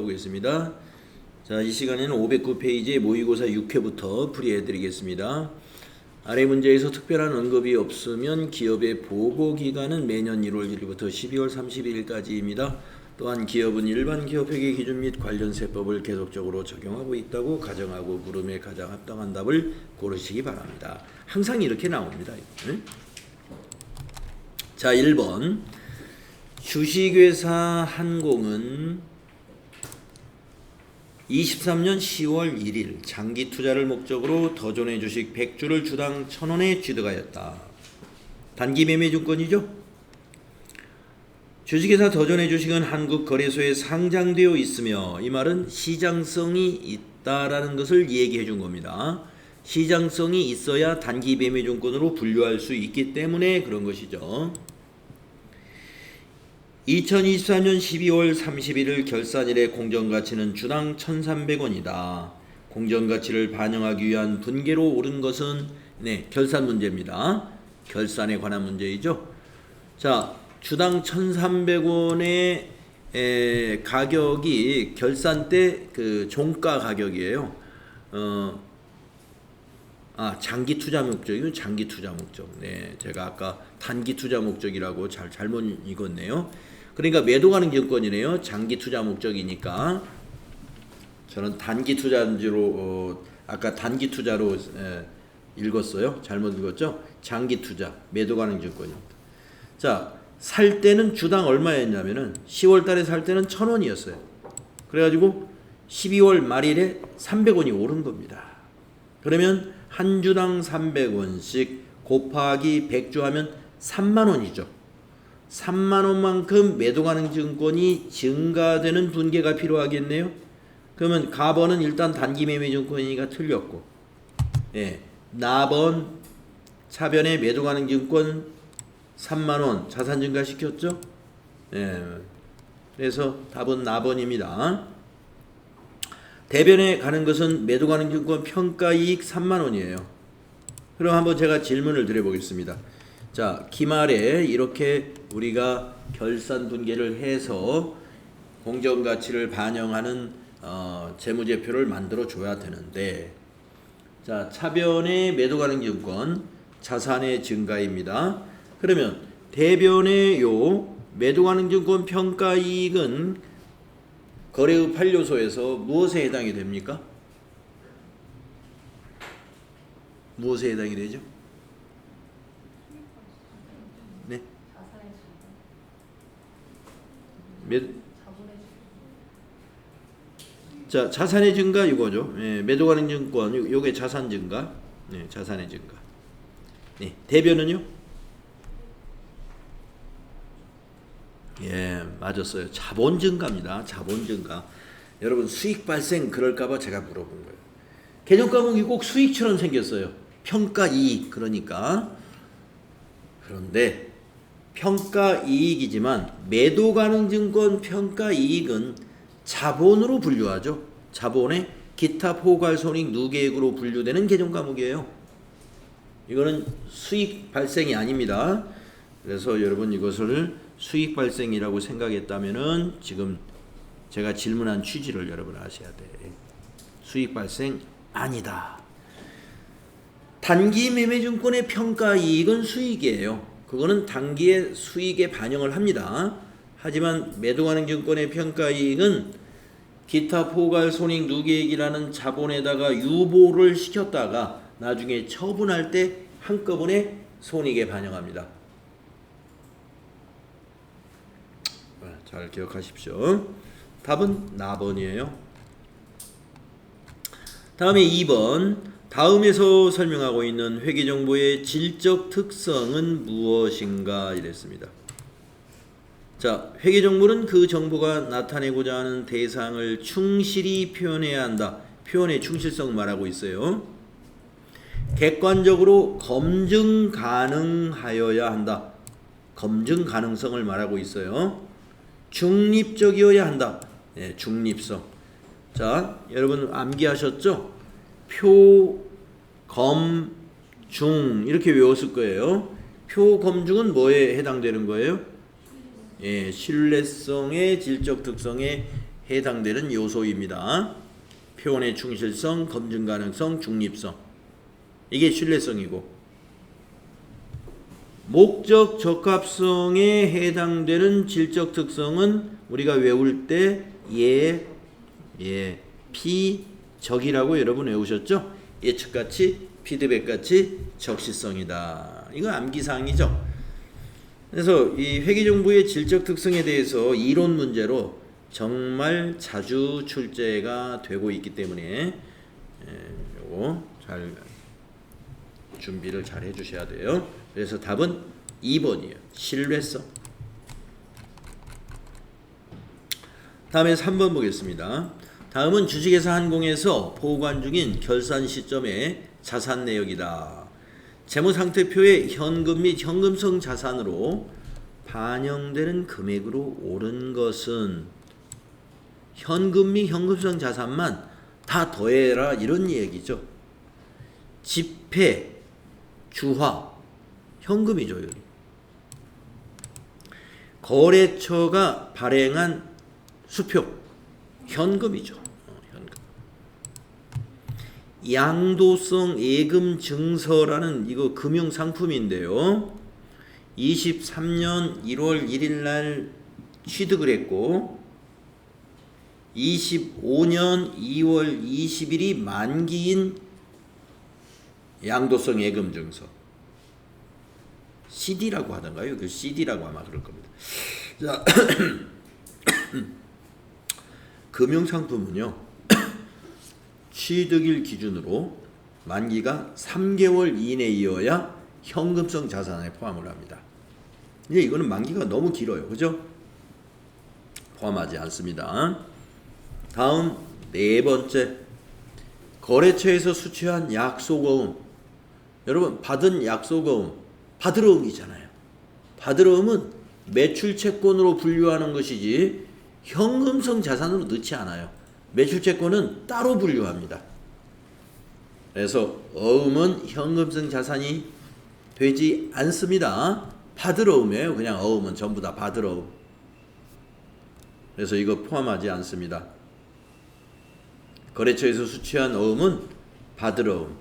보겠습니다. 자, 이 시간에는 509페이지의 모의고사 6회부터 풀이해 드리겠습니다. 아래 문제에서 특별한 언급이 없으면 기업의 보고기간은 매년 1월 1일부터 12월 31일까지입니다. 또한 기업은 일반 기업회계 기준 및 관련 세법을 계속적으로 적용하고 있다고 가정하고 물음에 가장 합당한 답을 고르시기 바랍니다. 항상 이렇게 나옵니다. 자, 1번 주식회사 한공은 23년 10월 1일 장기 투자를 목적으로 더존의 주식 100주를 주당 1,000원에 취득하였다. 단기 매매 증권이죠. 주식회사 더존의 주식은 한국거래소에 상장되어 있으며 이 말은 시장성이 있다라는 것을 얘기해 준 겁니다. 시장성이 있어야 단기 매매 증권으로 분류할 수 있기 때문에 그런 것이죠. 2023년 12월 31일 결산일의 공정가치는 주당 1,300원이다. 공정가치를 반영하기 위한 분계로 오른 것은 결산 문제입니다. 결산에 관한 문제이죠. 자, 주당 1,300원의 가격이 결산 때 그 종가 가격이에요. 장기 투자 목적이요. 장기 투자 목적. 네, 제가 아까 단기 투자 목적이라고 잘못 읽었네요. 그러니까 매도 가능 증권이네요. 장기 투자 목적이니까. 저는 단기 투자인지로 아까 단기 투자로 읽었어요. 잘못 읽었죠? 장기 투자, 매도 가능 증권입니다. 자, 살 때는 주당 얼마였냐면은 10월 달에 살 때는 1,000원이었어요. 그래가지고 12월 말일에 300원이 오른 겁니다. 그러면 한 주당 300원씩 곱하기 100주 하면 3만 원이죠. 3만 원만큼 매도 가능 증권이 증가되는 분계가 필요하겠네요. 그러면 가번은 일단 단기 매매 증권이니까 틀렸고, 나번 차변에 매도 가능 증권 3만 원 자산 증가 시켰죠. 그래서 답은 나번입니다. 대변에 가는 것은 매도 가능 증권 평가이익 3만 원이에요. 그럼 한번 제가 질문을 드려보겠습니다. 자, 기말에 이렇게 우리가 결산 분계를 해서 공정가치를 반영하는 재무제표를 만들어 줘야 되는데, 자, 차변의 매도 가능 증권 자산의 증가입니다. 그러면 대변의 요 매도 가능 증권 평가이익은 거래의 판료소에서 무엇에 해당이 됩니까? 무엇에 해당이 되죠? 네. 자, 자산의 증가 이거죠. 매도 가능 증권 요게 자산 증가. 자산의 증가. 대변은요? 맞았어요. 자본 증가입니다. 자본 증가. 여러분 수익 발생 그럴까봐 제가 물어본 거예요. 개정 과목이 꼭 수익처럼 생겼어요. 평가 이익 그러니까. 그런데 평가 이익이지만 매도 가능 증권 평가 이익은 자본으로 분류하죠. 자본의 기타 포괄 손익 누계액으로 분류되는 개정 과목이에요. 이거는 수익 발생이 아닙니다. 그래서 여러분 이것을 수익 발생이라고 생각했다면은 지금 제가 질문한 취지를 여러분 아셔야 돼. 수익 발생 아니다. 단기 매매 증권의 평가 이익은 수익이에요. 그거는 단기의 수익에 반영을 합니다. 하지만 매도 가능 증권의 평가 이익은 기타 포괄 손익 누계액이라는 자본에다가 유보를 시켰다가 나중에 처분할 때 한꺼번에 손익에 반영합니다. 잘 기억하십시오. 답은 나번이에요. 다음에 2번. 다음에서 설명하고 있는 회계정보의 질적 특성은 무엇인가 이랬습니다. 자, 회계정보는 그 정보가 나타내고자 하는 대상을 충실히 표현해야 한다. 표현의 충실성 말하고 있어요. 객관적으로 검증 가능하여야 한다. 검증 가능성을 말하고 있어요. 중립적이어야 한다. 중립성. 자, 여러분 암기하셨죠? 표, 검, 중 이렇게 외웠을 거예요. 표, 검, 중은 뭐에 해당되는 거예요? 신뢰성의 질적 특성에 해당되는 요소입니다. 표현의 충실성, 검증 가능성, 중립성. 이게 신뢰성이고 목적 적합성에 해당되는 질적 특성은 우리가 외울 때 피적이라고 여러분 외우셨죠? 예측같이 피드백같이 적시성이다. 이거 암기사항이죠. 그래서 이 회계정보의 질적 특성에 대해서 이론 문제로 정말 자주 출제가 되고 있기 때문에 요거 잘 준비를 잘 해주셔야 돼요. 그래서 답은 2번이에요. 신뢰성. 다음에 3번 보겠습니다. 다음은 주식회사 한공에서 보관 중인 결산 시점의 자산 내역이다. 재무상태표에 현금 및 현금성 자산으로 반영되는 금액으로 오른 것은 현금 및 현금성 자산만 다 더해라 이런 얘기죠. 지폐, 주화, 현금이죠. 여기. 거래처가 발행한 수표, 현금이죠. 현금. 양도성 예금 증서라는 이거 금융 상품인데요. 23년 1월 1일 날 취득을 했고 25년 2월 20일이 만기인 양도성 예금 증서. CD라고 하던가요? 그 CD라고 아마 그럴 겁니다. 자, 금융상품은요. 취득일 기준으로 만기가 3개월 이내이어야 현금성 자산에 포함을 합니다. 근데 이거는 만기가 너무 길어요. 그죠? 포함하지 않습니다. 다음 네 번째. 거래처에서 수취한 약소거음. 여러분 받은 약소거음 받으러음이잖아요. 받으러음은 매출 채권으로 분류하는 것이지 현금성 자산으로 넣지 않아요. 매출 채권은 따로 분류합니다. 그래서 어음은 현금성 자산이 되지 않습니다. 받으러음이에요. 그냥 어음은 전부 다 받으러음. 그래서 이거 포함하지 않습니다. 거래처에서 수취한 어음은 받으러음.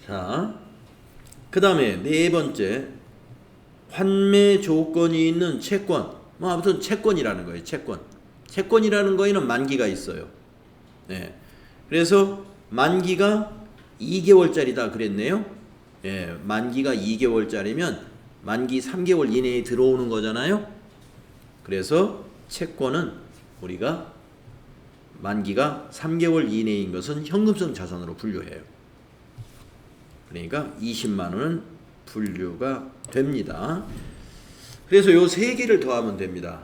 자, 그 다음에 네 번째, 환매 조건이 있는 채권. 뭐 아무튼 채권이라는 거예요. 채권이라는 거에는 만기가 있어요. 네. 그래서 만기가 2개월짜리다 그랬네요. 예, 만기가 2개월짜리면 만기 3개월 이내에 들어오는 거잖아요. 그래서 채권은 우리가 만기가 3개월 이내인 것은 현금성 자산으로 분류해요. 그러니까 20만 원은 분류가 됩니다. 그래서 요 세 개를 더하면 됩니다.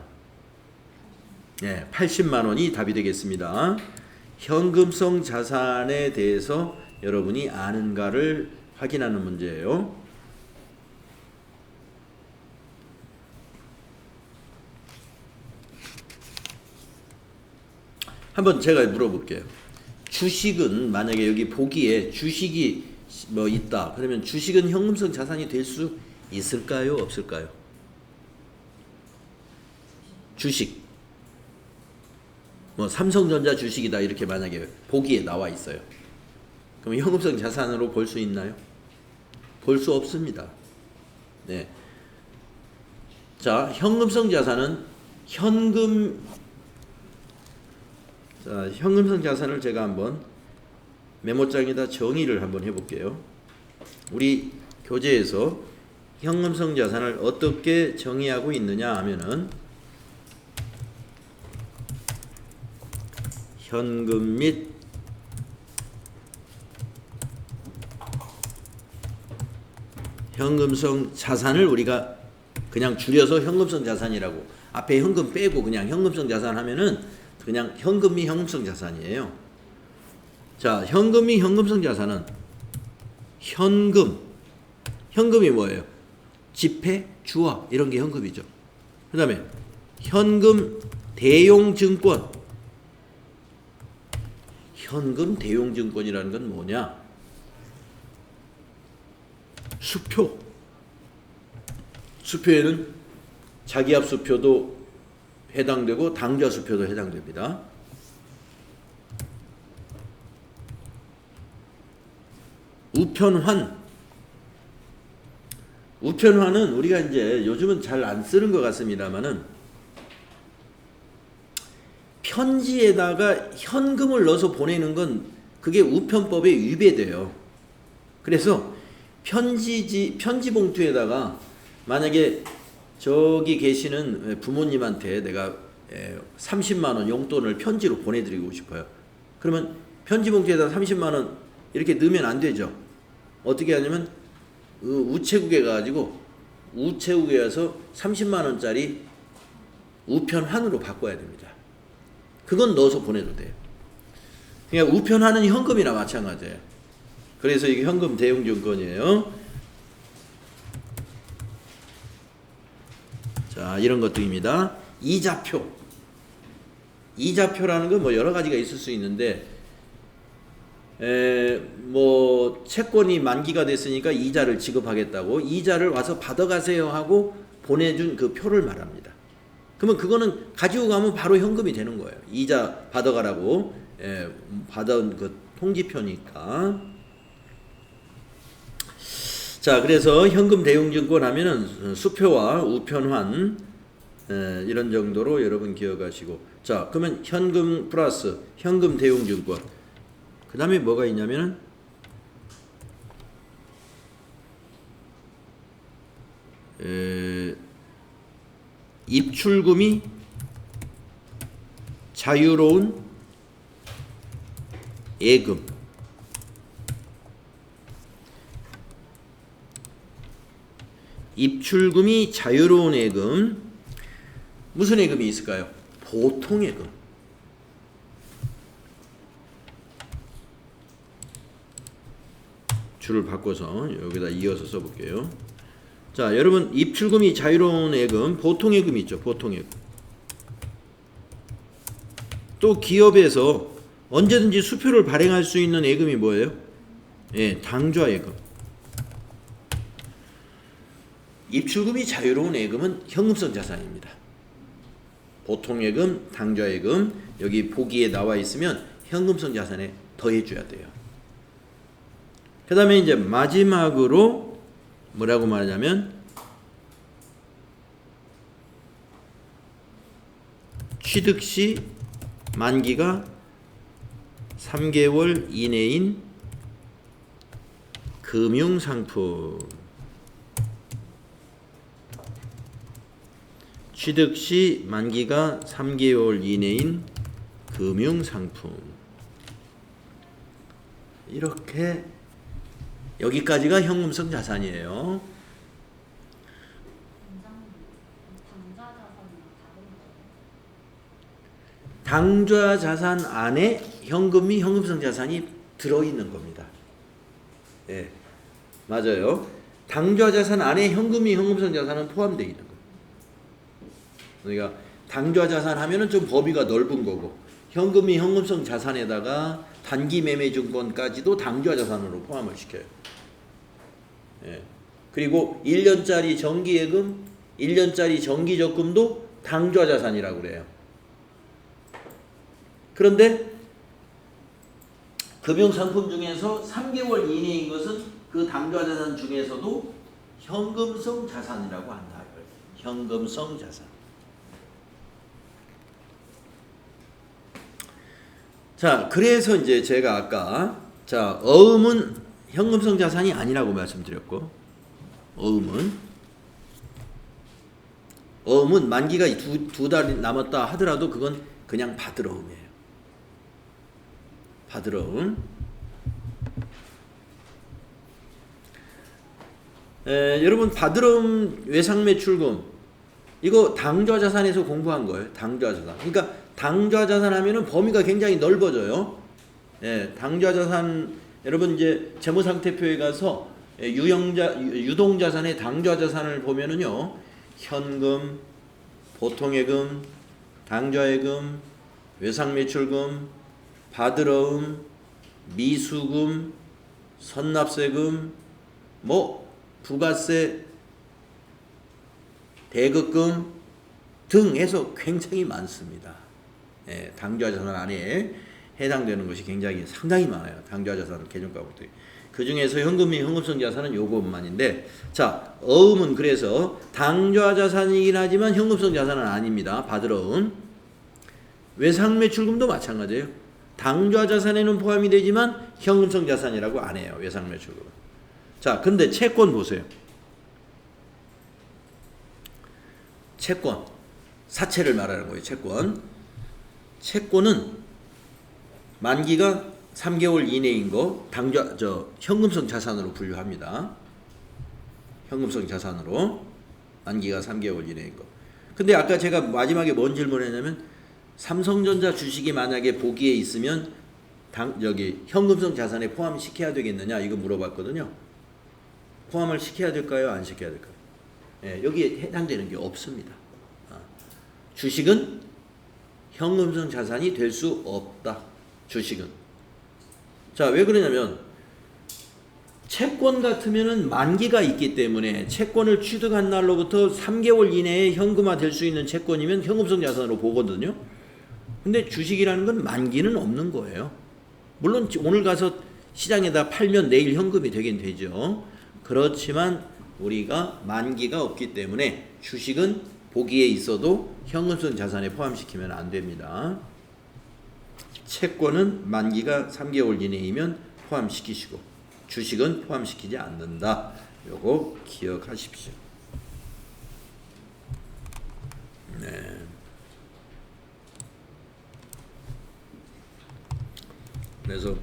네, 80만 원이 답이 되겠습니다. 현금성 자산에 대해서 여러분이 아는가를 확인하는 문제예요. 한번 제가 물어볼게요. 주식은 만약에 여기 보기에 주식이 뭐 있다. 그러면 주식은 현금성 자산이 될 수 있을까요? 없을까요? 주식. 뭐 삼성전자 주식이다 이렇게 만약에 보기에 나와 있어요. 그럼 현금성 자산으로 볼 수 있나요? 볼 수 없습니다. 네. 자, 현금성 자산은 현금성 자산을 제가 한번 메모장에다 정의를 한번 해볼게요. 우리 교재에서 현금성 자산을 어떻게 정의하고 있느냐 하면은 현금 및 현금성 자산을 우리가 그냥 줄여서 현금성 자산이라고 앞에 현금 빼고 그냥 현금성 자산 하면은 그냥 현금 및 현금성 자산이에요. 자, 현금 및 현금성 자산은 현금이 뭐예요? 지폐, 주화 이런 게 현금이죠. 그 다음에 현금 대용증권. 현금 대용증권이라는 건 뭐냐? 수표에는 자기합수표도 해당되고 당좌수표도 해당됩니다. 우편환. 우편환은 우리가 이제 요즘은 잘 안 쓰는 것 같습니다만은 편지에다가 현금을 넣어서 보내는 건 그게 우편법에 위배돼요. 그래서 편지 봉투에다가 만약에 저기 계시는 부모님한테 내가 30만 원 용돈을 편지로 보내드리고 싶어요. 그러면 편지 봉투에다 30만 원 이렇게 넣으면 안 되죠. 어떻게 하냐면 우체국에 가가지고 우체국에 가서 30만 원짜리 우편환으로 바꿔야 됩니다. 그건 넣어서 보내도 돼요. 그러니까 우편환은 현금이나 마찬가지예요. 그래서 이게 현금 대용증권이에요. 자, 이런 것들입니다. 이자표. 이자표라는 건 뭐 여러 가지가 있을 수 있는데 뭐 채권이 만기가 됐으니까 이자를 지급하겠다고 이자를 와서 받아가세요 하고 보내준 그 표를 말합니다. 그러면 그거는 가지고 가면 바로 현금이 되는 거예요. 이자 받아가라고 받아온 그 통지표니까. 자, 그래서 현금 대용증권 하면은 수표와 우편환 이런 정도로 여러분 기억하시고, 자, 그러면 현금 플러스 현금 대용증권. 그 다음에 뭐가 있냐면은 입출금이 자유로운 예금. 입출금이 자유로운 예금. 무슨 예금이 있을까요? 보통 예금. 줄을 바꿔서 여기다 이어서 써볼게요. 자, 여러분 입출금이 자유로운 예금, 보통 예금 있죠. 보통 예금. 또 기업에서 언제든지 수표를 발행할 수 있는 예금이 뭐예요? 예, 당좌 예금. 입출금이 자유로운 예금은 현금성 자산입니다. 보통 예금, 당좌 예금, 여기 보기에 나와 있으면 현금성 자산에 더해줘야 돼요. 그 다음에 이제 마지막으로 뭐라고 말하냐면 취득 시 만기가 3개월 이내인 금융상품. 취득 시 만기가 3개월 이내인 금융상품. 이렇게 여기까지가 현금성 자산이에요. 당좌 자산 안에 현금이 현금성 자산이 들어있는 겁니다. 예, 맞아요. 당좌 자산 안에 현금이 현금성 자산은 포함되어 있는 거예요. 그러니까 당좌 자산 하면은 좀 범위가 넓은 거고, 현금이 현금성 자산에다가 단기 매매 증권까지도 당좌 자산으로 포함을 시켜요. 예. 그리고 1년짜리 정기 예금, 1년짜리 정기 적금도 당좌 자산이라고 그래요. 그런데 금융 상품 중에서 3개월 이내인 것은 그 당좌 자산 중에서도 현금성 자산이라고 한다. 현금성 자산. 자, 그래서 이제 제가 아까 어음은 현금성 자산이 아니라고 말씀드렸고, 어음은 만기가 두 달 남았다 하더라도 그건 그냥 받으러음이에요. 받으러음. 여러분 받으러음 외상매출금 이거 당좌 자산에서 공부한 거예요. 당좌 자산. 그러니까 당좌 자산 하면은 범위가 굉장히 넓어져요. 예, 당좌 자산 여러분 이제 재무상태표에 가서 유동자산의 당좌 자산을 보면은요, 현금, 보통예금, 당좌예금, 외상매출금, 받으러음, 미수금, 선납세금, 뭐 부가세, 대급금 등 해서 굉장히 많습니다. 예, 당좌자산 안에 해당되는 것이 상당히 많아요. 당좌자산 개정가부터. 그 중에서 현금 및 현금성 자산은 요것만인데, 자, 어음은 그래서 당좌자산이긴 하지만 현금성 자산은 아닙니다. 받을 어음. 외상매출금도 마찬가지예요. 당좌자산에는 포함이 되지만 현금성 자산이라고 안 해요. 외상매출금은. 자, 근데 채권 보세요. 채권. 사채를 말하는 거예요. 채권은 만기가 3개월 이내인 거 현금성 자산으로 분류합니다. 현금성 자산으로 만기가 3개월 이내인 거. 근데 아까 제가 마지막에 뭔 질문을 했냐면 삼성전자 주식이 만약에 보기에 있으면 현금성 자산에 포함시켜야 되겠느냐 이거 물어봤거든요. 포함을 시켜야 될까요? 안 시켜야 될까요? 예, 여기에 해당되는 게 없습니다. 주식은 현금성 자산이 될 수 없다. 주식은. 자, 왜 그러냐면 채권 같으면은 만기가 있기 때문에 채권을 취득한 날로부터 3개월 이내에 현금화 될 수 있는 채권이면 현금성 자산으로 보거든요. 근데 주식이라는 건 만기는 없는 거예요. 물론 오늘 가서 시장에다 팔면 내일 현금이 되긴 되죠. 그렇지만 우리가 만기가 없기 때문에 주식은 보기에 있어도 현금성 자산에 포함시키면 안 됩니다. 채권은 만기가 3개월 이내이면 포함시키시고 주식은 포함시키지 않는다. 요거 기억하십시오. 네. 그래서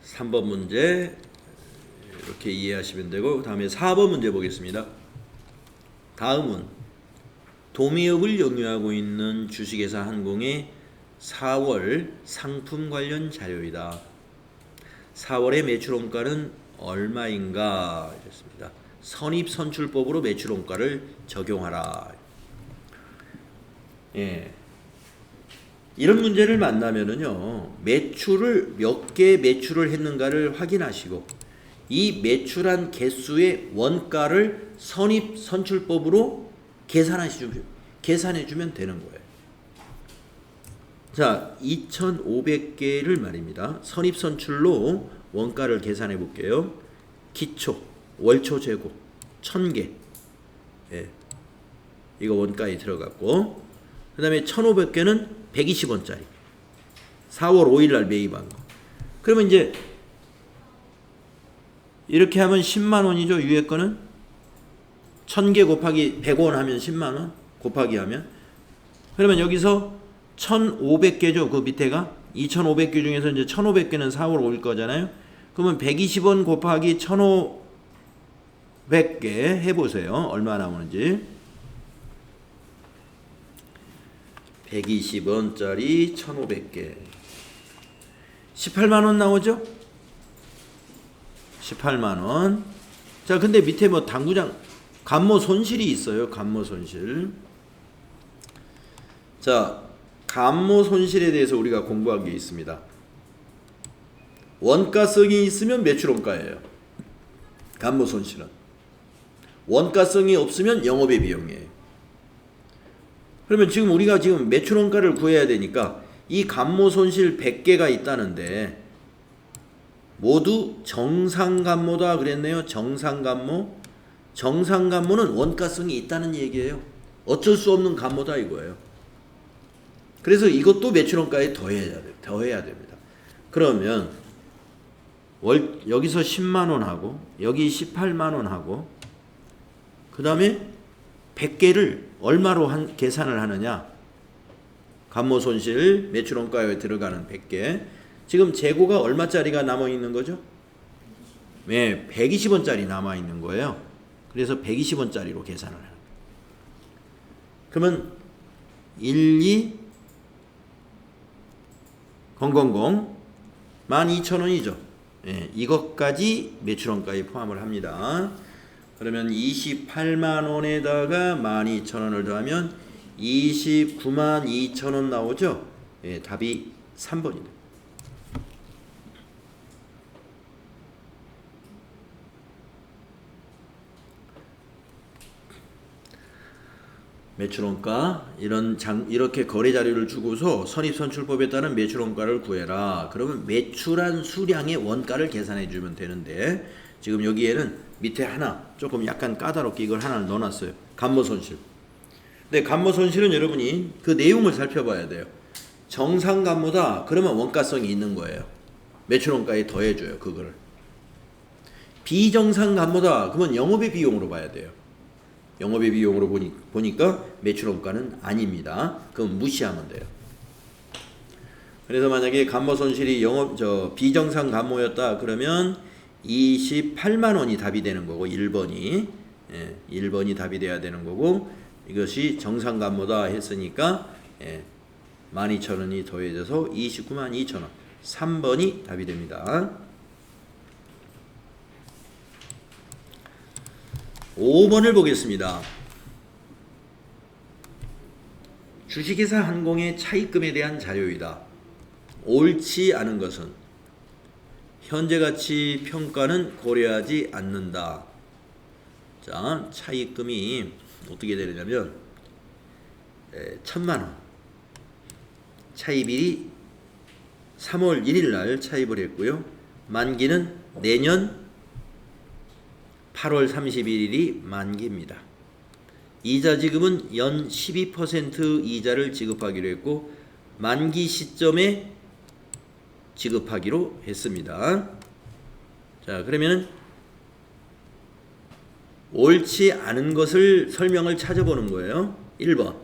(3번) 문제 이렇게 이해하시면 되고, 다음에 4번 문제 보겠습니다. 다음은 도미업을 영유하고 있는 주식회사 한공의 4월 상품 관련 자료이다. 4월의 매출원가는 얼마인가? 이랬습니다. 선입선출법으로 매출원가를 적용하라. 예. 이런 문제를 만나면은요, 매출을 몇 개 매출을 했는가를 확인하시고 이 매출한 개수의 원가를 선입선출법으로 계산해 주면 되는 거예요. 자, 2,500개를 말입니다. 선입선출로 원가를 계산해 볼게요. 기초, 월초 재고 1,000개. 예. 이거 원가에 들어갔고, 그 다음에 1,500개는 120원짜리. 4월 5일 날 매입한 거. 그러면 이제 이렇게 하면 10만 원이죠. 위에 거는 1,000개 곱하기 100원 하면 10만 원 곱하기 하면, 그러면 여기서 1,500개죠. 그 밑에가 2,500개 중에서 이제 1,500개는 4월 5일 거잖아요. 그러면 120원 곱하기 1,500개 해보세요. 얼마 나오는지. 120원짜리 1,500개 18만원 나오죠? 18만원. 자, 근데 밑에 뭐 당구장 감모 손실이 있어요. 감모 손실. 자, 감모 손실에 대해서 우리가 공부한 게 있습니다. 원가성이 있으면 매출원가예요. 감모 손실은. 원가성이 없으면 영업의 비용이에요. 그러면 지금 우리가 지금 매출원가를 구해야 되니까 이 감모 손실 100개가 있다는데 모두 정상감모다 그랬네요. 정상감모. 정상감모는 원가성이 있다는 얘기예요. 어쩔 수 없는 감모다 이거예요. 그래서 이것도 매출원가에 더해야 됩니다. 그러면 여기서 10만원 하고 여기 18만원 하고 그 다음에 100개를 얼마로 계산을 하느냐. 감모손실 매출원가에 들어가는 100개. 지금 재고가 얼마짜리가 남아있는 거죠? 네, 120원짜리 남아있는 거예요. 그래서 120원짜리로 계산을 해요. 그러면 12,000 12,000원이죠. 네, 이것까지 매출원가에 포함을 합니다. 그러면 28만원에다가 12,000원을 더하면 292,000원 나오죠. 예, 답이 3번입니다. 매출원가 이렇게 거래 자료를 주고서 선입선출법에 따른 매출원가를 구해라. 그러면 매출한 수량의 원가를 계산해 주면 되는데 지금 여기에는 밑에 하나 조금 약간 까다롭게 이걸 하나를 넣어놨어요. 감모손실. 근데 감모손실은 여러분이 그 내용을 살펴봐야 돼요. 정상 감모다 그러면 원가성이 있는 거예요. 매출원가에 더해줘요. 그거를. 비정상 감모다 그러면 영업의 비용으로 봐야 돼요. 영업의 비용으로 보니까 매출원가는 아닙니다. 그럼 무시하면 돼요. 그래서 만약에 감모손실이 비정상 감모였다 그러면 28만 원이 답이 되는 거고 1번이 1번이 답이 돼야 되는 거고 이것이 정상 감모다 했으니까 12,000원이 더해져서 29만 2천 원 3번이 답이 됩니다. 5번을 보겠습니다. 주식회사 한공의 차입금에 대한 자료이다. 옳지 않은 것은 현재가치 평가는 고려하지 않는다. 자, 차입금이 어떻게 되느냐면 1,000만원 차입일이 3월 1일 날 차입을 했고요. 만기는 내년 8월 31일이 만기입니다. 이자 지급은 연 12% 이자를 지급하기로 했고 만기 시점에 지급하기로 했습니다. 자, 그러면 옳지 않은 것을 설명을 찾아보는 거예요. 1번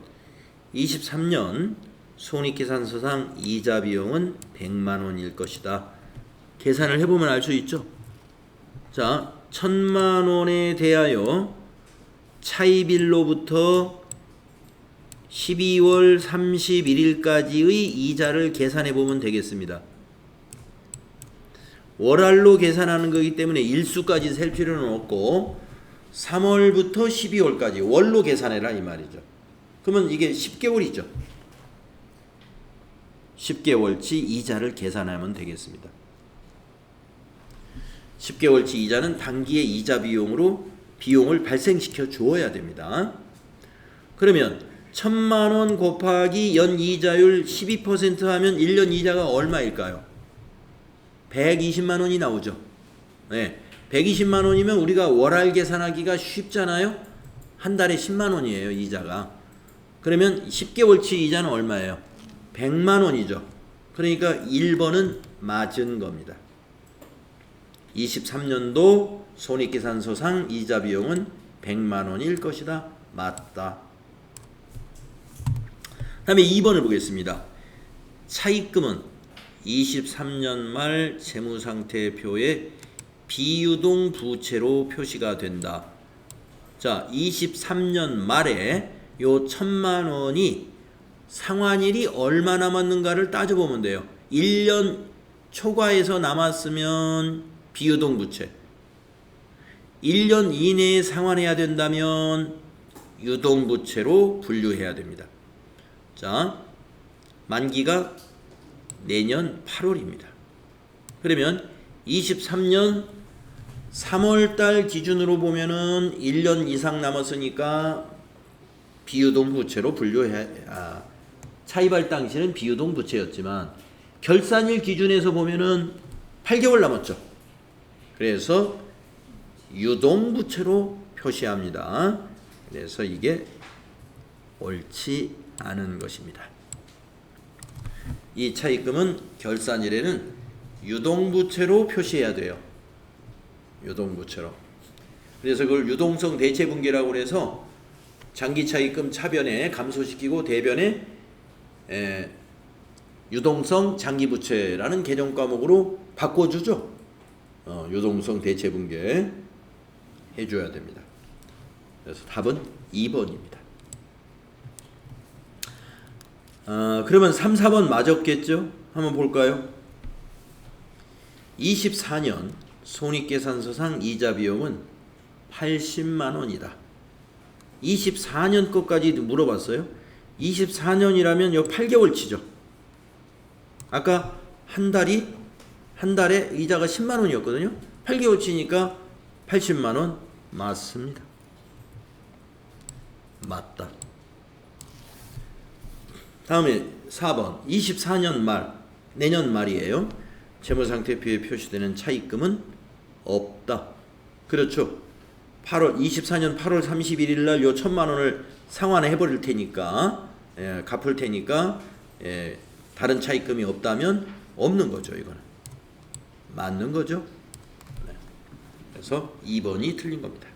23년 손익계산서상 이자 비용은 100만 원일 것이다. 계산을 해보면 알 수 있죠. 자, 1,000만 원에 대하여 차입일로부터 12월 31일까지의 이자를 계산해 보면 되겠습니다. 월할로 계산하는 거기 때문에 일수까지 셀 필요는 없고 3월부터 12월까지 월로 계산해라 이 말이죠. 그러면 이게 10개월이죠. 10개월치 이자를 계산하면 되겠습니다. 10개월치 이자는 단기의 이자 비용으로 비용을 발생시켜 주어야 됩니다. 그러면 1,000만 원 곱하기 연 이자율 12% 하면 1년 이자가 얼마일까요? 120만 원이 나오죠. 네, 120만 원이면 우리가 월할 계산하기가 쉽잖아요. 한 달에 10만 원이에요, 이자가. 그러면 10개월치 이자는 얼마예요? 100만 원이죠. 그러니까 1번은 맞은 겁니다. 23년도 손익계산서상 이자 비용은 100만 원일 것이다. 맞다. 다음에 2번을 보겠습니다. 차입금은 23년 말 재무상태표에 비유동 부채로 표시가 된다. 자, 23년 말에 요 1,000만 원이 상환일이 얼마 남았는가를 따져보면 돼요. 1년 초과해서 남았으면 비유동 부채. 1년 이내에 상환해야 된다면 유동 부채로 분류해야 됩니다. 자, 만기가 내년 8월입니다. 그러면 23년 3월달 기준으로 보면은 1년 이상 남았으니까 비유동 부채로 분류해야 차입할 당시는 비유동 부채였지만 결산일 기준에서 보면은 8개월 남았죠. 그래서 유동 부채로 표시합니다. 그래서 이게 옳지 않은 것입니다. 이 차입금은 결산일에는 유동부채로 표시해야 돼요. 유동부채로. 그래서 그걸 유동성 대체분기라고 해서 장기차입금 차변에 감소시키고 대변에 유동성 장기부채라는 개정 과목으로 바꿔주죠. 유동성 대체분기 해줘야 됩니다. 그래서 답은 2번입니다. 그러면 3, 4번 맞았겠죠? 한번 볼까요? 24년 손익계산서상 이자 비용은 80만 원이다. 24년 것까지 물어봤어요. 24년이라면 요 8개월치죠. 아까 한 달에 이자가 10만 원이었거든요. 8개월치니까 80만 원 맞습니다. 맞다. 다음에 4번 24년 말 내년 말이에요. 재무상태표에 표시되는 차입금은 없다. 그렇죠. 24년 8월 31일 날 요 1,000만 원을 상환해 버릴 테니까 갚을 테니까 다른 차입금이 없다면 없는 거죠. 이거는 맞는 거죠. 네. 그래서 2번이 틀린 겁니다.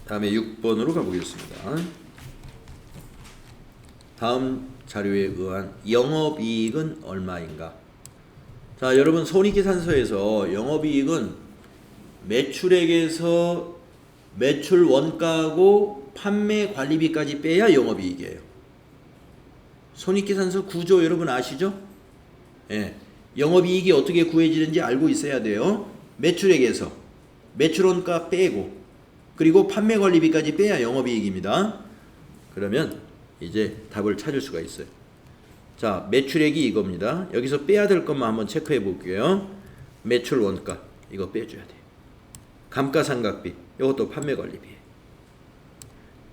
다음에 6번으로 가보겠습니다. 다음 자료에 의한 영업이익은 얼마인가? 자, 여러분 손익계산서에서 영업이익은 매출액에서 매출 원가하고 판매 관리비까지 빼야 영업이익이에요. 손익계산서 구조 여러분 아시죠? 예, 영업이익이 어떻게 구해지는지 알고 있어야 돼요. 매출액에서 매출 원가 빼고 그리고 판매 관리비까지 빼야 영업이익입니다. 그러면 이제 답을 찾을 수가 있어요. 자, 매출액이 이겁니다. 여기서 빼야 될 것만 한번 체크해 볼게요. 매출 원가 이거 빼줘야 돼요. 감가상각비 이것도 판매 관리비예요.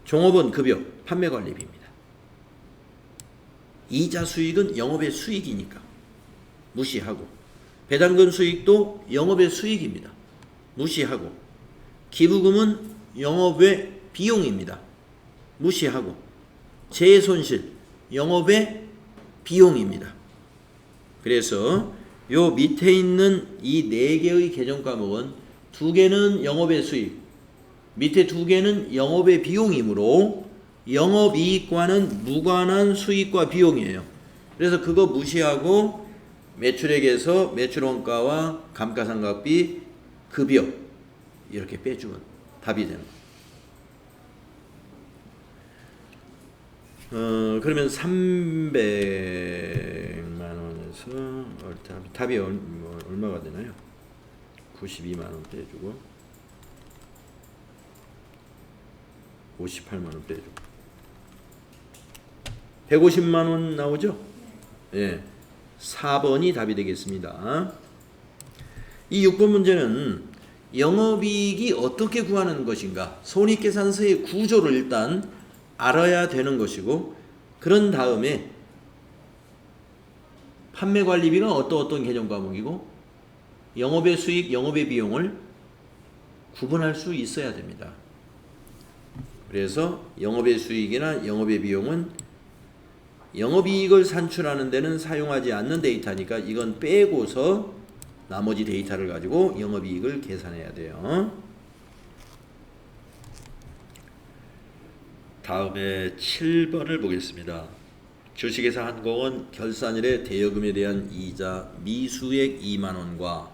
종업원 급여 판매 관리비입니다. 이자 수익은 영업의 수익이니까 무시하고, 배당금 수익도 영업의 수익입니다. 무시하고, 기부금은 영업의 비용입니다. 무시하고, 재해손실 영업의 비용입니다. 그래서 요 밑에 있는 이 4개의 계정 과목은 2개는 영업의 수익, 밑에 2개는 영업의 비용이므로 영업이익과는 무관한 수익과 비용이에요. 그래서 그거 무시하고 매출액에서 매출원가와 감가상각비, 급여 이렇게 빼주면 답이 되는 거예요. 그러면 300만 원에서 답이 얼마가 되나요? 92만 원 빼주고 58만 원 빼주고 150만 원 나오죠? 예. 4번이 답이 되겠습니다. 이 6번 문제는 영업이익이 어떻게 구하는 것인가, 손익계산서의 구조를 일단 알아야 되는 것이고, 그런 다음에 판매관리비는 어떤 계정 과목이고 영업의 수익, 영업의 비용을 구분할 수 있어야 됩니다. 그래서 영업의 수익이나 영업의 비용은 영업이익을 산출하는 데는 사용하지 않는 데이터니까 이건 빼고서 나머지 데이터를 가지고 영업이익을 계산해야 돼요. 다음에 7번을 보겠습니다. 주식회사 한공은 결산일에 대여금에 대한 이자 미수액 2만원과,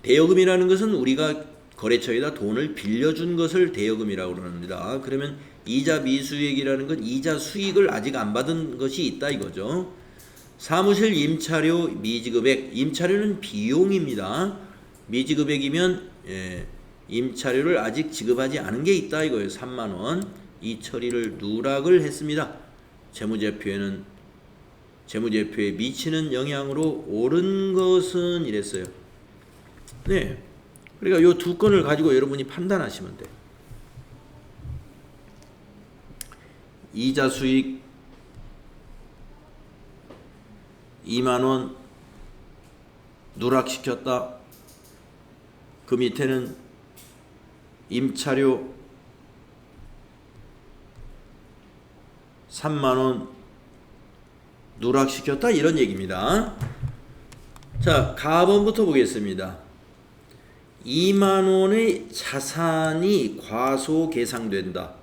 대여금이라는 것은 우리가 거래처에다 돈을 빌려준 것을 대여금이라고 그럽니다. 그러면 이자 미수액이라는 건 이자 수익을 아직 안 받은 것이 있다 이거죠. 사무실 임차료 미지급액, 임차료는 비용입니다. 미지급액이면 임차료를 아직 지급하지 않은 게 있다 이거예요. 3만원. 이 처리를 누락을 했습니다. 재무제표에 미치는 영향으로 옳은 것은 이랬어요. 네. 그러니까 요 두 건을 가지고 여러분이 판단하시면 돼요. 이자 수익 2만원 누락시켰다. 그 밑에는 임차료 3만원 누락시켰다 이런 얘기입니다. 자, 가번부터 보겠습니다. 2만원의 자산이 과소계상된다.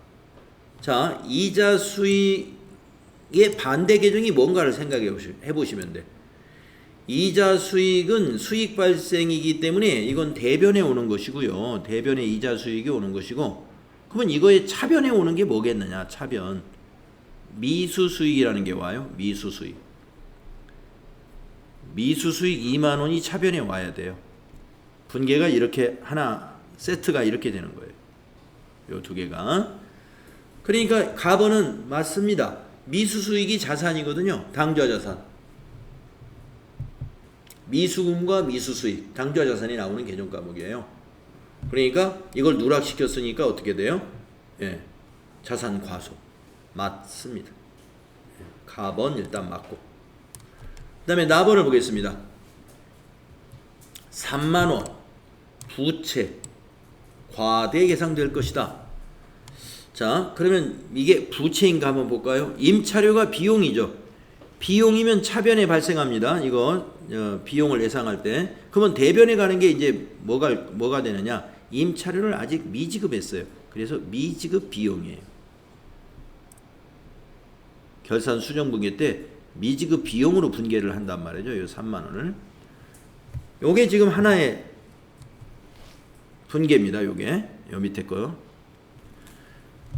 자, 이자 수익의 반대 계정이 뭔가를 생각해 보시면 돼. 이자 수익은 수익 발생이기 때문에 이건 대변에 오는 것이고요. 대변에 이자 수익이 오는 것이고, 그러면 이거의 차변에 오는 게 뭐겠느냐? 차변. 미수수익이라는 게 와요. 미수수익. 미수수익 2만원이 차변에 와야 돼요. 분계가 이렇게 하나, 세트가 이렇게 되는 거예요. 요 두 개가. 그러니까 가번은 맞습니다. 미수수익이 자산이거든요. 당좌자산. 미수금과 미수수익, 당좌자산이 나오는 개정 과목이에요. 그러니까 이걸 누락시켰으니까 어떻게 돼요? 예, 자산 과소 맞습니다. 가번 일단 맞고. 그 다음에 나번을 보겠습니다. 3만원 부채 과대 계상될 것이다. 자, 그러면 이게 부채인가 한번 볼까요? 임차료가 비용이죠. 비용이면 차변에 발생합니다. 이거 비용을 예상할 때. 그러면 대변에 가는 게 이제 뭐가 되느냐? 임차료를 아직 미지급했어요. 그래서 미지급 비용이에요. 결산 수정 분계 때 미지급 비용으로 분계를 한단 말이죠. 이 3만 원을. 요게 지금 하나의 분계입니다. 요게 요 밑에 거요.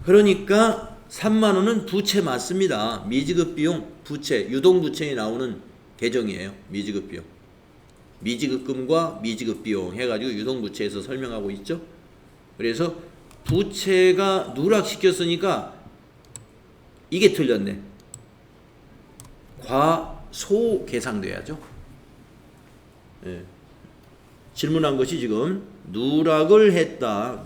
그러니까 3만 원은 부채 맞습니다. 미지급 비용, 부채, 유동부채에 나오는 계정이에요. 미지급 비용. 미지급금과 미지급 비용 해가지고 유동부채에서 설명하고 있죠. 그래서 부채가 누락시켰으니까 이게 틀렸네. 과소 계상돼야죠. 예. 질문한 것이 지금 누락을 했다.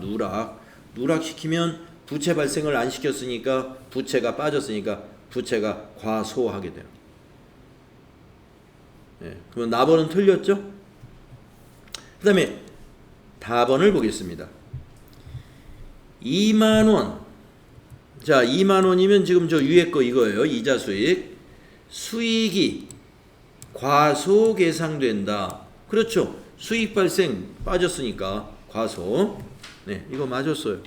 누락시키면 부채 발생을 안 시켰으니까 부채가 빠졌으니까 부채가 과소하게 돼요. 예. 그러면 나번은 틀렸죠? 그 다음에 다번을 보겠습니다. 2만원. 자, 2만원이면 지금 저 위에 거 이거예요. 이자 수익. 수익이 과소 계상된다. 그렇죠. 수익 발생 빠졌으니까 과소. 네, 이거 맞았어요.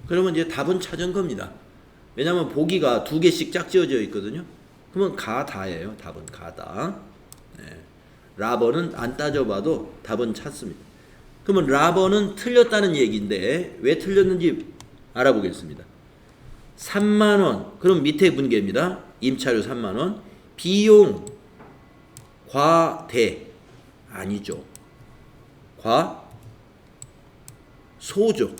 그러면 이제 답은 찾은 겁니다. 왜냐하면 보기가 두 개씩 짝지어져 있거든요. 그러면 가다예요. 답은 가다. 네. 라번은 안 따져봐도 답은 찾습니다. 그러면 라번은 틀렸다는 얘기인데 왜 틀렸는지 알아보겠습니다. 3만원. 그럼 밑에 분계입니다. 임차료 3만원. 비용 과대 아니죠. 과소죠.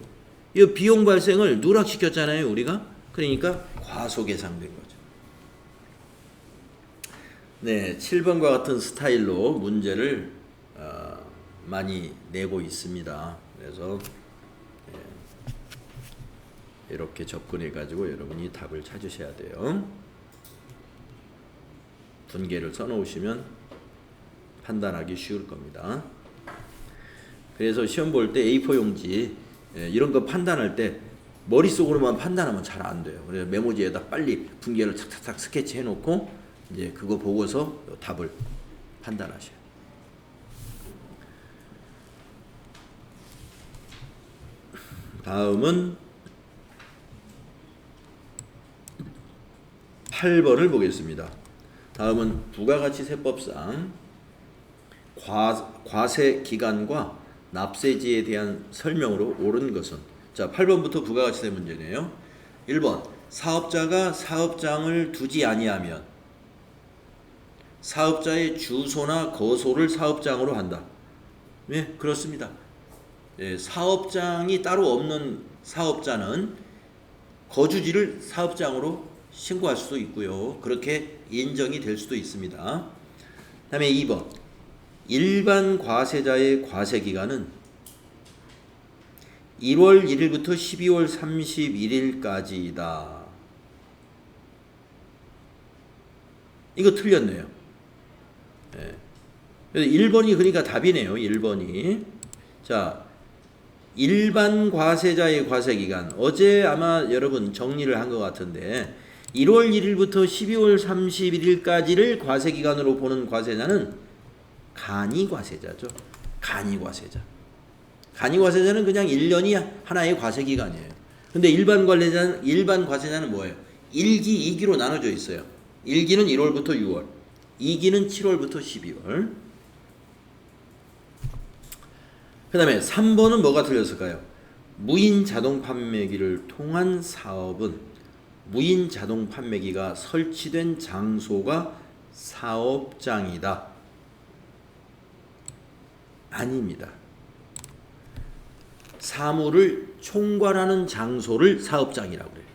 이 비용 발생을 누락시켰잖아요. 우리가. 그러니까 과소 계상된 거죠. 네, 7번과 같은 스타일로 문제를 많이 내고 있습니다. 그래서 이렇게 접근해 가지고 여러분이 답을 찾으셔야 돼요. 분계를 써놓으시면 판단하기 쉬울 겁니다. 그래서 시험 볼 때 A4 용지 이런 거 판단할 때 머릿속으로만 판단하면 잘 안 돼요. 그래서 메모지에다 빨리 분계를 착착착 스케치 해놓고 이제 그거 보고서 답을 판단하셔요. 다음은 8번을 보겠습니다. 다음은 부가가치세법상 과세 기간과 납세지에 대한 설명으로 옳은 것은. 자, 8번부터 부가가치세 문제네요. 1번 사업자가 사업장을 두지 아니하면 사업자의 주소나 거소를 사업장으로 한다. 네, 그렇습니다. 예, 사업장이 따로 없는 사업자는 거주지를 사업장으로 신고할 수도 있고요. 그렇게 인정이 될 수도 있습니다. 다음에 2번 일반 과세자의 과세기간은 1월 1일부터 12월 31일까지이다. 이거 틀렸네요. 네. 1번이 그러니까 답이네요. 1번이. 자, 일반 과세자의 과세기간. 어제 아마 여러분 정리를 한 것 같은데 1월 1일부터 12월 31일까지를 과세기간으로 보는 과세자는 간이과세자죠. 간이과세자. 간이과세자는 그냥 1년이 하나의 과세기간이에요. 근데 일반 과세자는 뭐예요? 1기, 2기로 나눠져 있어요. 1기는 1월부터 6월, 2기는 7월부터 12월. 그 다음에 3번은 뭐가 틀렸을까요? 무인 자동 판매기를 통한 사업은 무인 자동 판매기가 설치된 장소가 사업장이다. 아닙니다. 사물을 총괄하는 장소를 사업장이라고 해요.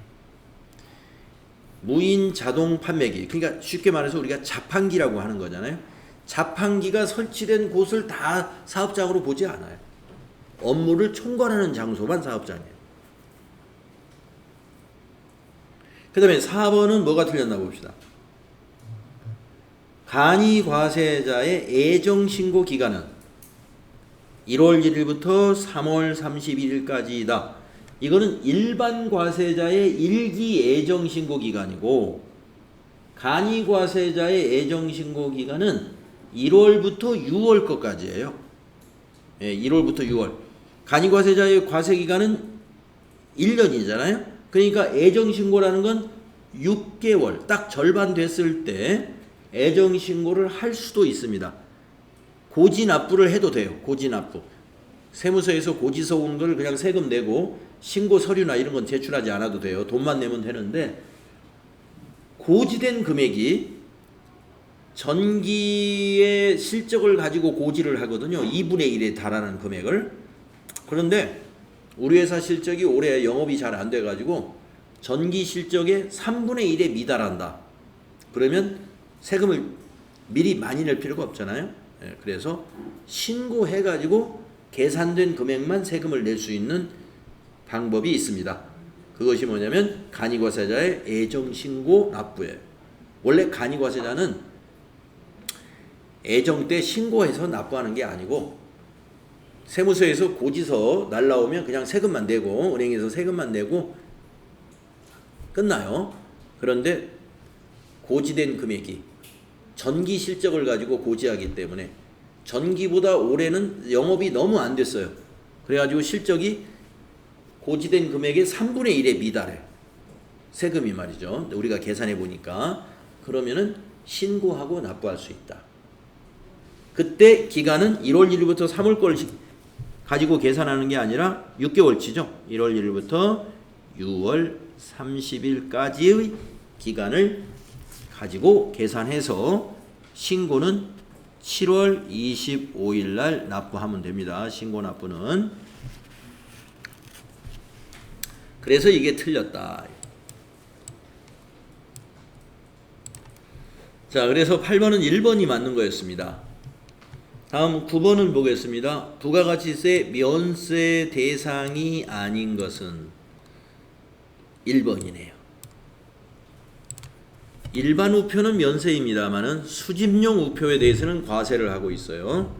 무인 자동 판매기. 그러니까 쉽게 말해서 우리가 자판기라고 하는 거잖아요. 자판기가 설치된 곳을 다 사업장으로 보지 않아요. 업무를 총괄하는 장소만 사업장이에요. 그 다음에 4번은 뭐가 틀렸나 봅시다. 간이과세자의 애정신고 기간은 1월 1일부터 3월 31일까지이다. 이거는 일반 과세자의 일기 애정신고 기간이고, 간이과세자의 애정신고 기간은 1월부터 6월 것까지예요. 예, 1월부터 6월. 간이과세자의 과세기간은 1년이잖아요. 그러니까 애정신고라는 건 6개월, 딱 절반 됐을 때 애정신고를 할 수도 있습니다. 고지납부를 해도 돼요. 고지납부. 세무서에서 고지서 온 걸 그냥 세금 내고 신고 서류나 이런 건 제출하지 않아도 돼요. 돈만 내면 되는데, 고지된 금액이 전기의 실적을 가지고 고지를 하거든요. 2분의 1에 달하는 금액을. 그런데 우리 회사 실적이 올해 영업이 잘 안 돼가지고 전기 실적의 3분의 1에 미달한다. 그러면 세금을 미리 많이 낼 필요가 없잖아요. 예, 그래서 신고해가지고 계산된 금액만 세금을 낼 수 있는 방법이 있습니다. 그것이 뭐냐면 간이과세자의 애정신고 납부예요. 원래 간이과세자는 애정 때 신고해서 납부하는 게 아니고, 세무서에서 고지서 날라오면 그냥 세금만 내고, 은행에서 세금만 내고 끝나요. 그런데 고지된 금액이 전기 실적을 가지고 고지하기 때문에, 전기보다 올해는 영업이 너무 안 됐어요. 그래가지고 실적이 고지된 금액의 3분의 1에 미달해. 세금이 말이죠. 우리가 계산해 보니까. 그러면은 신고하고 납부할 수 있다. 그때 기간은 1월 1일부터 3월 걸 가지고 계산하는 게 아니라 6개월치죠. 1월 1일부터 6월 30일까지의 기간을 가지고 계산해서 신고는 7월 25일 날 납부하면 됩니다. 신고 납부는. 그래서 이게 틀렸다. 자, 그래서 8번은 1번이 맞는 거였습니다. 다음 9번을 보겠습니다. 부가가치세 면세 대상이 아닌 것은 1번이네요. 일반 우표는 면세입니다만은 수집용 우표에 대해서는 과세를 하고 있어요.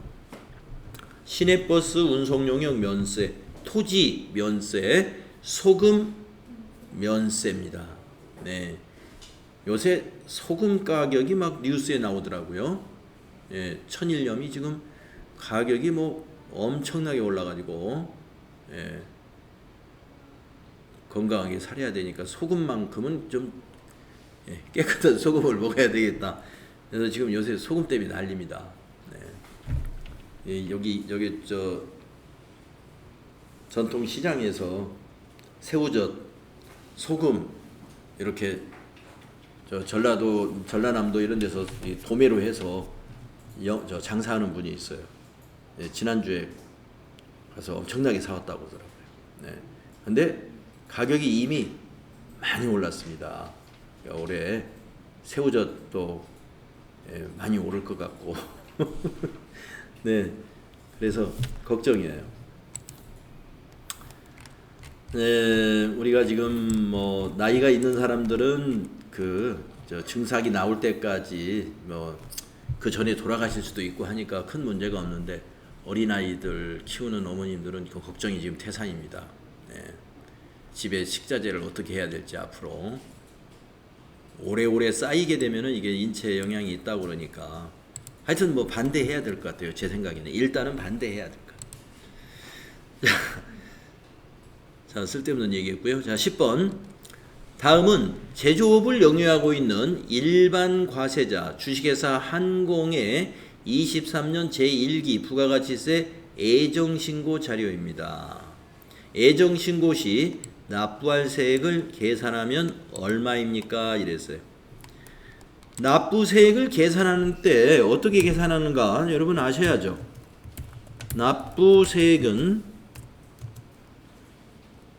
시내버스 운송용역 면세, 토지 면세, 소금 면세입니다. 네, 요새 소금 가격이 막 뉴스에 나오더라고요. 예, 천일염이 지금 가격이 뭐 엄청나게 올라가지고, 예, 건강하게 살아야 되니까 소금만큼은 좀, 예, 깨끗한 소금을 먹어야 되겠다. 그래서 지금 요새 소금 때문에 난립니다. 네. 예, 여기 저 전통 시장에서 새우젓, 소금 이렇게 저 전라남도 이런 데서 도매로 해서 저 장사하는 분이 있어요. 예, 지난주에 가서 엄청나게 사왔다고 하더라고요. 네. 근데 가격이 이미 많이 올랐습니다. 올해 새우젓도, 예, 많이 오를 것 같고 네, 그래서 걱정이에요. 네, 우리가 지금 뭐 나이가 있는 사람들은 저 증상이 나올 때까지 뭐 그 전에 돌아가실 수도 있고 하니까 큰 문제가 없는데, 어린아이들 키우는 어머님들은 그 걱정이 지금 태산입니다. 네. 집에 식자재를 어떻게 해야 될지 앞으로 오래오래 쌓이게 되면은 이게 인체에 영향이 있다고 그러니까, 하여튼 뭐 반대해야 될 것 같아요. 제 생각에는 일단은 반대해야 될 것 같아요. 자, 쓸데없는 얘기했고요. 자, 10번. 다음은 제조업을 영위하고 있는 일반 과세자 주식회사 한공의 23년 제1기 부가가치세 애정신고 자료입니다. 애정신고 시 납부할 세액을 계산하면 얼마입니까? 이랬어요. 납부세액을 계산하는 때 어떻게 계산하는가 여러분 아셔야죠. 납부세액은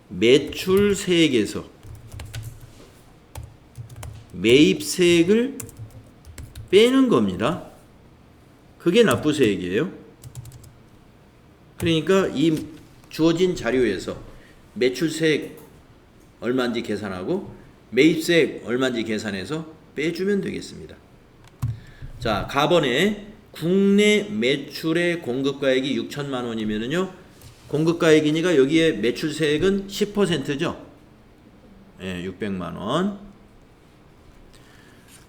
매출세액에서 매입세액을 빼는 겁니다. 그게 납부세액이에요. 그러니까 이 주어진 자료에서 매출세액 얼마인지 계산하고 매입세액 얼마인지 계산해서 빼주면 되겠습니다. 자, 가번에 국내 매출의 공급가액이 6천만 원이면은요, 공급가액이니까 여기에 매출세액은 10%죠. 예, 600만 원.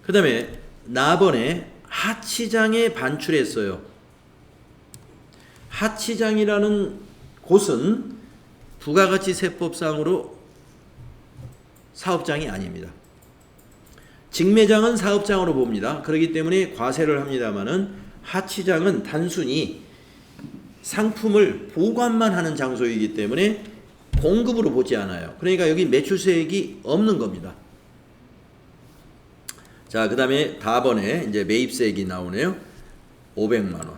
그 다음에 나번에 하치장에 반출했어요. 하치장이라는 곳은 부가가치세법상으로 사업장이 아닙니다. 직매장은 사업장으로 봅니다. 그렇기 때문에 과세를 합니다마는 하치장은 단순히 상품을 보관만 하는 장소이기 때문에 공급으로 보지 않아요. 그러니까 여기 매출세액이 없는 겁니다. 자, 그 다음에 다번에 이제 매입세액이 나오네요. 500만 원.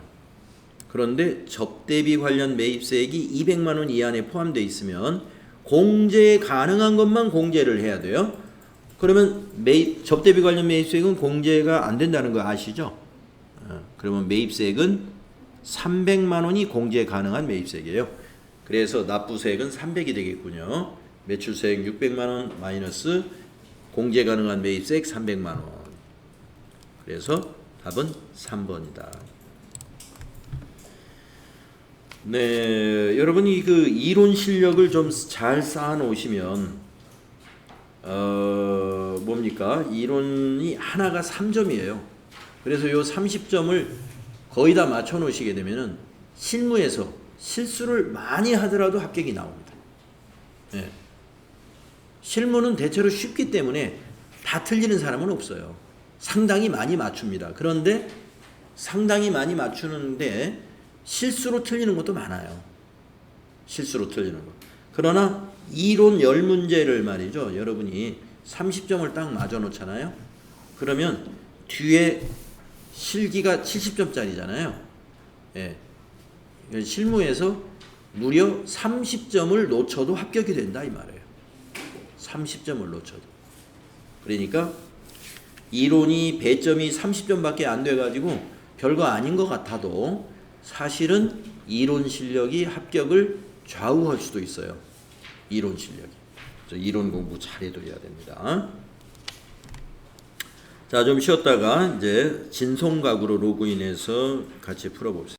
그런데 접대비 관련 매입세액이 200만 원 이안에 포함되어 있으면 공제 가능한 것만 공제를 해야 돼요. 그러면 접대비 관련 매입세액은 공제가 안 된다는 거 아시죠? 그러면 매입세액은 300만 원이 공제 가능한 매입세액이에요. 그래서 납부세액은 300이 되겠군요. 매출세액 600만 원 마이너스 공제 가능한 매입세액 300만 원. 그래서 답은 3번이다. 네, 여러분이 그 이론 실력을 좀 잘 쌓아 놓으시면 뭡니까? 이론이 하나가 3점이에요. 그래서 요 30점을 거의 다 맞춰 놓으시게 되면은 실무에서 실수를 많이 하더라도 합격이 나옵니다. 네. 실무는 대체로 쉽기 때문에 다 틀리는 사람은 없어요. 상당히 많이 맞춥니다. 그런데 상당히 많이 맞추는데 실수로 틀리는 것도 많아요. 실수로 틀리는 거. 그러나 이론 10문제를 말이죠. 여러분이 30점을 딱 맞아 놓잖아요. 그러면 뒤에 실기가 70점짜리잖아요. 예. 실무에서 무려 30점을 놓쳐도 합격이 된다 이 말이에요. 30점을 놓쳐도. 그러니까 이론이 배점이 30점밖에 안 돼가지고 별거 아닌 것 같아도 사실은 이론 실력이 합격을 좌우할 수도 있어요. 이론 실력이. 이론 공부 잘해둬야 됩니다. 자, 좀 쉬었다가 이제 진송각으로 로그인해서 같이 풀어봅시다.